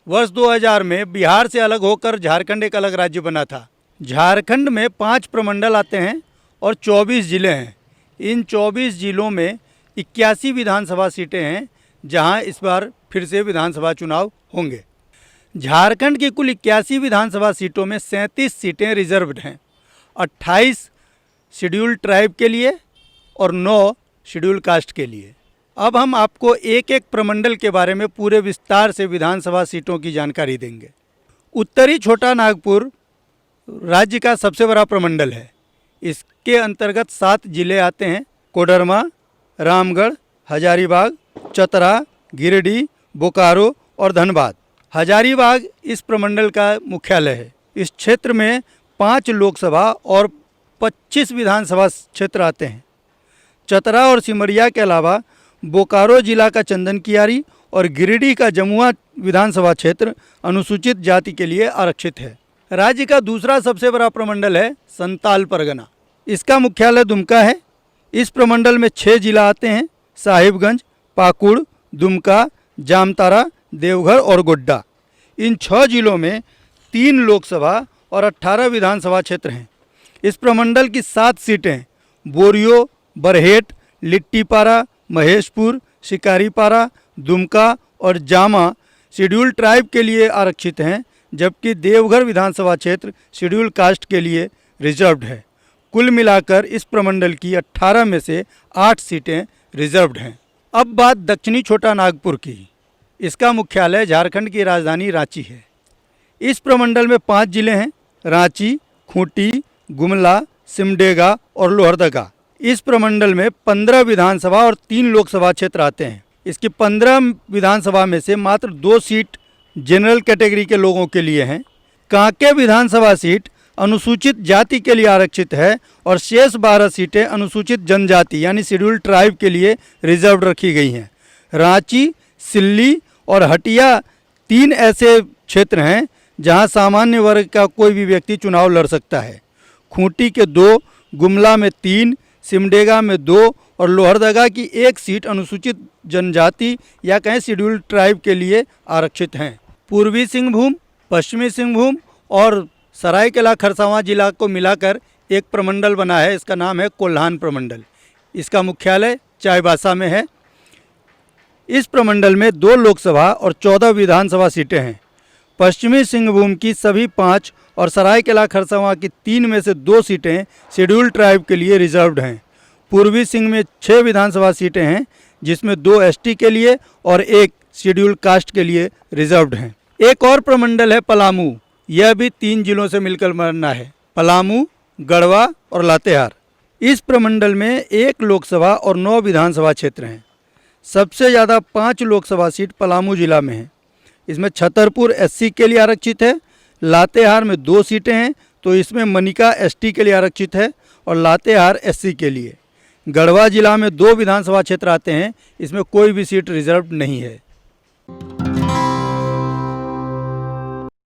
वर्ष 2000 में बिहार से अलग होकर झारखंड एक अलग राज्य बना था। झारखंड में 5 प्रमंडल आते हैं और 24 ज़िले हैं। इन 24 ज़िलों में 81 विधानसभा सीटें हैं, जहां इस बार फिर से विधानसभा चुनाव होंगे। झारखंड की कुल 81 विधानसभा सीटों में 37 सीटें रिजर्व्ड हैं, 28 शेड्यूल ट्राइब के लिए और 9 शेड्यूल कास्ट के लिए। अब हम आपको एक एक प्रमंडल के बारे में पूरे विस्तार से विधानसभा सीटों की जानकारी देंगे। उत्तरी छोटा नागपुर राज्य का सबसे बड़ा प्रमंडल है। इसके अंतर्गत 7 जिले आते हैं: कोडरमा, रामगढ़, हजारीबाग, चतरा, गिरिडीह, बोकारो और धनबाद। हजारीबाग इस प्रमंडल का मुख्यालय है। इस क्षेत्र में 5 लोकसभा और 25 विधानसभा क्षेत्र आते हैं। चतरा और सिमरिया के अलावा बोकारो जिला का चंदन कियारी और गिरिडीह का जमुआ विधानसभा क्षेत्र अनुसूचित जाति के लिए आरक्षित है। राज्य का दूसरा सबसे बड़ा प्रमंडल है संताल परगना। इसका मुख्यालय दुमका है। इस प्रमंडल में 6 जिला आते हैं: साहिबगंज, पाकुड़, दुमका, जामतारा, देवघर और गोड्डा। इन 6 जिलों में 3 लोकसभा और 18 विधानसभा क्षेत्र हैं। इस प्रमंडल की 7 सीटें बोरियो, बरहेट, लिट्टीपारा, महेशपुर, शिकारीपारा, दुमका और जामा शेड्यूल ट्राइब के लिए आरक्षित हैं, जबकि देवघर विधानसभा क्षेत्र शेड्यूल कास्ट के लिए रिजर्व्ड है। कुल मिलाकर इस प्रमंडल की 18 में से 8 सीटें रिजर्व्ड हैं। अब बात दक्षिणी छोटा नागपुर की। इसका मुख्यालय झारखंड की राजधानी रांची है। इस प्रमंडल में 5 जिले हैं: रांची, खूंटी, गुमला, सिमडेगा और लोहरदगा। इस प्रमंडल में 15 विधानसभा और 3 लोकसभा क्षेत्र आते हैं। इसकी 15 विधानसभा में से मात्र 2 सीट जनरल कैटेगरी के लोगों के लिए हैं। कांके विधानसभा सीट अनुसूचित जाति के लिए आरक्षित है और शेष 12 सीटें अनुसूचित जनजाति यानी शेड्यूल ट्राइब के लिए रिजर्व रखी गई हैं। रांची, सिल्ली और हटिया 3 ऐसे क्षेत्र हैं जहां सामान्य वर्ग का कोई भी व्यक्ति चुनाव लड़ सकता है। खूंटी के 2, गुमला में 3, सिमडेगा में 2 और लोहरदगा की 1 सीट अनुसूचित जनजाति या कहें शेड्यूल ट्राइब के लिए आरक्षित हैं। पूर्वी सिंहभूम, पश्चिमी सिंहभूम और सरायकेला खरसावां जिला को मिलाकर एक प्रमंडल बना है। इसका नाम है कोल्हान प्रमंडल। इसका मुख्यालय चाईबासा में है। इस प्रमंडल में 2 लोकसभा और 14 विधानसभा सीटें हैं। पश्चिमी सिंहभूम की सभी 5 और सरायकेला खरसावां की 3 में से 2 सीटें शेड्यूल ट्राइब के लिए रिजर्व्ड हैं। पूर्वी सिंह में 6 विधानसभा सीटें हैं, जिसमें 2 एसटी के लिए और 1 शेड्यूल कास्ट के लिए रिजर्व्ड हैं। एक और प्रमंडल है पलामू। यह भी 3 जिलों से मिलकर बना है: पलामू, गढ़वा और लातेहार। इस प्रमंडल में 1 लोकसभा और 9 विधानसभा क्षेत्र हैं। सबसे ज़्यादा 5 लोकसभा सीट पलामू जिला में है। इसमें छतरपुर एससी के लिए आरक्षित है। लातेहार में 2 सीटें हैं, तो इसमें मनिका एसटी के लिए आरक्षित है और लातेहार एससी के लिए। गढ़वा जिला में 2 विधानसभा क्षेत्र आते हैं। इसमें कोई भी सीट रिजर्व नहीं है।